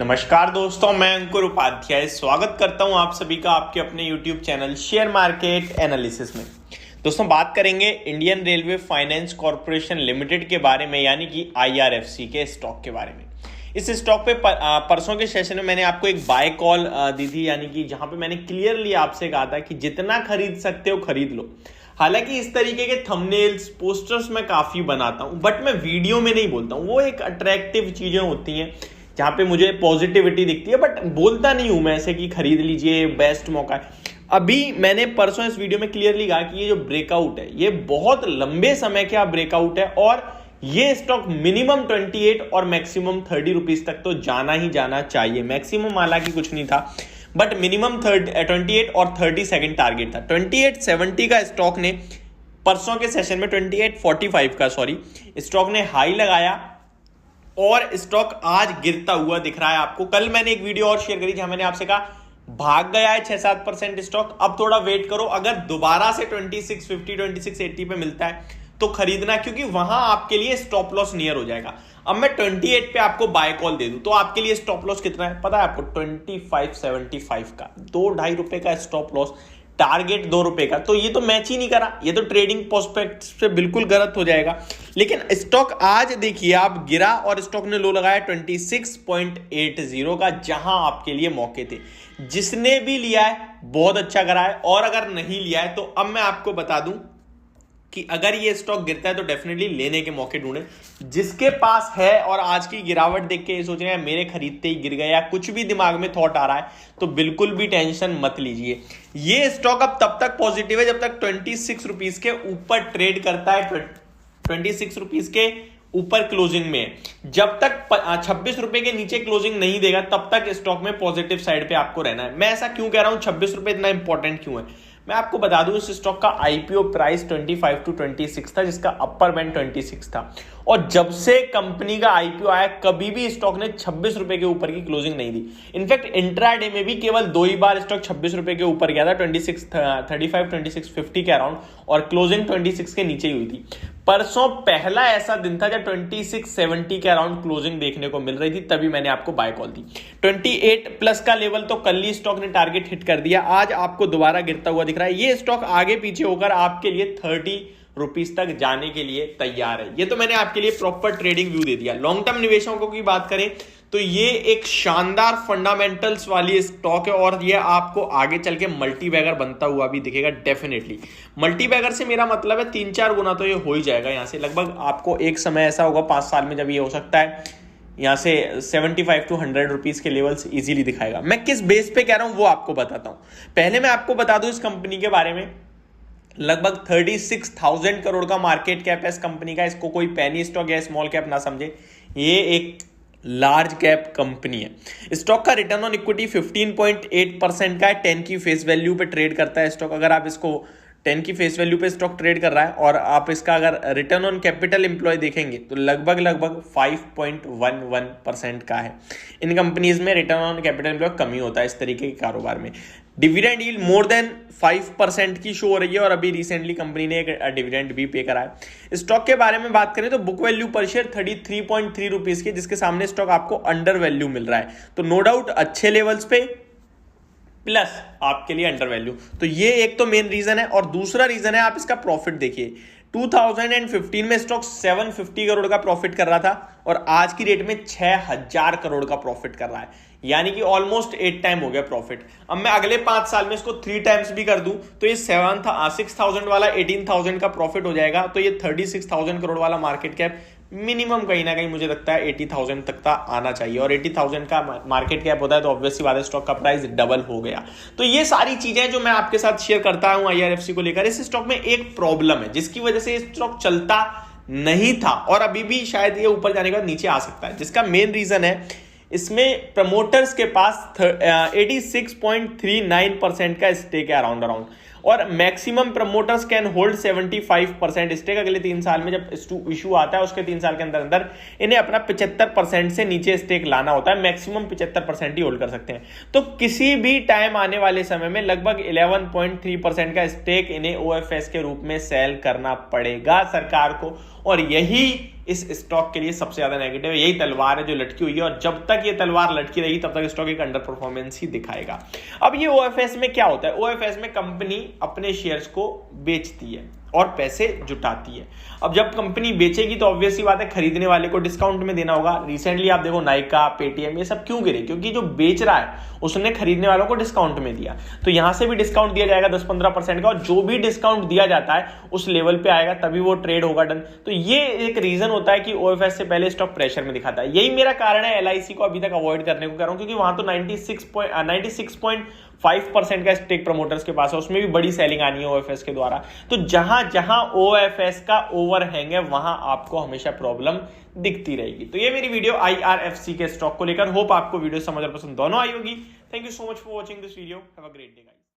नमस्कार दोस्तों, मैं अंकुर उपाध्याय स्वागत करता हूं आप सभी का आपके अपने YouTube channel share market analysis में। दोस्तों, बात करेंगे Indian railway finance corporation limited के बारे में, यानी कि IRFC के स्टॉक के बारे में। इस स्टॉक पे परसों के सेशन में मैंने आपको एक बाय कॉल दी थी, यानी कि जहां पे मैंने क्लियरली आपसे कहा था कि जितना खरीद सकते हो खरीद लो। हालांकि इस तरीके के थंबनेल्स पोस्टर्स मैं काफी बनाता हूं, बट मैं वीडियो में नहीं बोलता हूं। वो एक अट्रैक्टिव चीजें होती हैं जहां पे मुझे पॉजिटिविटी दिखती है, बट बोलता नहीं हूं मैं ऐसे कि खरीद लीजिए, बेस्ट मौका है। अभी मैंने परसों इस वीडियो में क्लियरली कहा कि ये जो ब्रेकआउट है ये बहुत लंबे समय का ब्रेकआउट है और ये स्टॉक मिनिमम 28 और मैक्सिमम 30 रुपीज तक तो जाना ही जाना चाहिए। मैक्सिमम हालांकि कुछ नहीं था, बट मिनिमम 28 और 30 सेकंड टारगेट था। 2870 का स्टॉक ने परसों के सेशन में 2845 का स्टॉक ने हाई लगाया और स्टॉक आज गिरता हुआ दिख रहा है आपको। कल मैंने एक वीडियो और शेयर करी जहां मैंने आपसे कहा भाग गया है 6-7% स्टॉक, अब थोड़ा वेट करो, अगर दोबारा से 2650 2680 पे मिलता है तो खरीदना, क्योंकि वहां आपके लिए स्टॉप लॉस नियर हो जाएगा। अब मैं 28 पे आपको बाय कॉल दे दूं तो आपके लिए स्टॉप लॉस कितना है पता है आपको? 2575 का, 2-2.5 रुपए का स्टॉप लॉस, टारगेट 2 रुपए का। तो ये तो मैच ही नहीं करा, ये तो ट्रेडिंग प्रोस्पेक्ट से बिल्कुल गलत हो जाएगा। लेकिन स्टॉक आज देखिए आप गिरा और स्टॉक ने लो लगाया 26.80 का, जहां आपके लिए मौके थे। जिसने भी लिया है बहुत अच्छा करा है, और अगर नहीं लिया है तो अब मैं आपको बता दूं कि अगर ये स्टॉक गिरता है तो डेफिनेटली लेने के मौके ढूंढे। जिसके पास है और आज की गिरावट देख के ये सोच रहे हैं मेरे खरीदते ही गिर गया, कुछ भी दिमाग में थॉट आ रहा है, तो बिल्कुल भी टेंशन मत लीजिए। ये स्टॉक अब तब तक पॉजिटिव है जब तक 26 रुपीज के ऊपर ट्रेड करता है, 26 रुपीज के ऊपर क्लोजिंग में है। जब तक 26 रुपए के नीचे क्लोजिंग नहीं देगा तब तक स्टॉक में पॉजिटिव साइड पे आपको रहना है। मैं ऐसा क्यों कह रहा हूं, 26 रुपए इतना इंपॉर्टेंट क्यों है, मैं आपको बता दूं। इस स्टॉक का आईपीओ प्राइस 25 to 26 था, जिसका अपर बैंड 26 था, और जब से कंपनी का आईपीओ आया कभी भी स्टॉक ने 26 रुपए के ऊपर की क्लोजिंग नहीं दी। इनफैक्ट इंट्राडे में भी केवल 2 ही बार स्टॉक 26 रुपए के ऊपर गया था, 2650 के अराउंड, और क्लोजिंग 26 के नीचे ही हुई थी। परसों पहला ऐसा दिन था जब 2670 के अराउंड क्लोजिंग देखने को मिल रही थी, तभी मैंने आपको बाय कॉल दी। 28 प्लस का लेवल तो कल ही स्टॉक ने टारगेट हिट कर दिया, आज आपको दोबारा गिरता हुआ दिख रहा है। ये स्टॉक आगे पीछे होकर आपके लिए 30 रुपीज तक जाने के लिए तैयार है। ये तो मैंने आपके लिए प्रॉपर ट्रेडिंग व्यू दे दिया। लॉन्ग टर्म निवेशकों की बात करें तो ये एक शानदार फंडामेंटल्स वाली स्टॉक है, और ये आपको आगे चल के मल्टी बैगर बनता हुआ भी दिखेगा डेफिनेटली। मल्टी बैगर से मेरा मतलब है 3-4 गुना तो ये हो ही जाएगा। यहां से लगभग आपको एक समय ऐसा होगा 5 साल में जब ये हो सकता है यहां से 75 to 100 रुपीज के लेवल्स इजीली दिखाएगा। मैं किस बेस पे कह रहा हूं वो आपको बताता हूं। पहले मैं आपको बता दूं इस कंपनी के बारे में, लगभग 36,000 करोड़ का मार्केट कैप है इस कंपनी का। इसको कोई पेनी स्टॉक या स्मॉल कैप ना समझे, ये एक लार्ज कैप कंपनी है। स्टॉक का रिटर्न ऑन इक्विटी 15.8% का है। 10 की फेस वैल्यू पे ट्रेड करता है स्टॉक। अगर आप इसको 10 की फेस वैल्यू पे स्टॉक ट्रेड कर रहा है और आप इसका अगर रिटर्न ऑन कैपिटल एम्प्लॉय देखेंगे तो लगभग 5.11% का है। इन कंपनीज में रिटर्न ऑन कैपिटल एम्प्लॉय कमी होता है इस तरीके के कारोबार में। डिविडेंड यील्ड मोर देन 5% की शो हो रही है, और अभी रिसेंटली कंपनी ने एक डिविडेंड भी पे करा है। स्टॉक के बारे में बात करें तो बुक वैल्यू पर शेयर 33.3 रुपीज की, जिसके सामने स्टॉक आपको अंडर वैल्यू मिल रहा है। तो नो डाउट अच्छे लेवल्स पे प्लस आपके लिए अंडर वैल्यू, तो ये एक तो मेन रीजन है। और दूसरा रीजन है आप इसका प्रॉफिट देखिए। 2015 में स्टॉक 750 करोड़ का प्रॉफिट कर रहा था और आज की डेट में 6000 करोड़ का प्रॉफिट कर रहा है, यानी कि ऑलमोस्ट 8 टाइम हो गया प्रॉफिट। अब मैं अगले 5 साल में इसको 3 टाइम्स भी कर दूं तो ये 6,000 वाला 18,000 का प्रॉफिट हो जाएगा। तो ये 36,000 करोड़ वाला मार्केट कैप मिनिमम कहीं ना कहीं मुझे लगता है 80,000 तक का आना चाहिए, और 80,000 का मार्केट कैप होता है तो ऑब्वियसली बात है स्टॉक का प्राइस डबल हो गया। तो ये सारी चीजें जो मैं आपके साथ शेयर करता हूं IRFC को लेकर। इस स्टॉक में एक प्रॉब्लम है जिसकी वजह से स्टॉक चलता नहीं था और अभी भी शायद ये ऊपर जाने के बाद नीचे आ सकता है, जिसका मेन रीजन है इसमें प्रमोटर्स के पास 86.39% का स्टेक है अराउंड, और maximum promoters can hold 75% stake. अगले 3 साल में जब इशू आता है उसके 3 साल के अंदर इन्हें अपना 75% से नीचे स्टेक लाना होता है। मैक्सिमम 75% ही होल्ड कर सकते हैं। तो किसी भी टाइम आने वाले समय में लगभग 11.3% का स्टेक इन्हें OFS के रूप में सेल करना पड़ेगा सरकार को, और यही इस स्टॉक के लिए सबसे ज्यादा नेगेटिव है। यही तलवार है जो लटकी हुई है और जब तक ये तलवार लटकी रहेगी तब तक स्टॉक एक अंडर परफॉर्मेंस ही दिखाएगा। अब ये ओएफएस में क्या होता है, ओएफएस में कंपनी अपने शेयर्स को बेचती है और पैसे जुटाती है। अब जब कंपनी बेचेगी तो ऑब्वियस सी बात है खरीदने वाले को डिस्काउंट में देना होगा। रिसेंटली आप देखो नाइका, पेटीएम, ये सब क्यों गिरे, क्योंकि जो बेच रहा है उसने खरीदने वालों को डिस्काउंट में दिया। तो यहां से भी डिस्काउंट दिया जाएगा 10-15% का, और जो भी डिस्काउंट दिया जाता है उस लेवल पे आएगा तभी वो ट्रेड होगा डन। तो ये एक रीजन होता है कि ओएफएस से पहले स्टॉक प्रेशर में दिखाता है। यही मेरा कारण है एलआईसी को अभी तक अवॉइड करने को कर रहा हूं, क्योंकि वहां तो 96.5% का स्टेक प्रमोटर्स के पास है, उसमें भी बड़ी सेलिंग आनी है ओएफएस के द्वारा। तो जहां जहां ओएफएस का ओवरहैंग है वहां आपको हमेशा प्रॉब्लम दिखती रहेगी। तो ये मेरी वीडियो आईआरएफसी के स्टॉक को लेकर। होप आपको वीडियो समझ और पसंद दोनों आई होगी। Thank you so much for watching this video. Have a great day guys.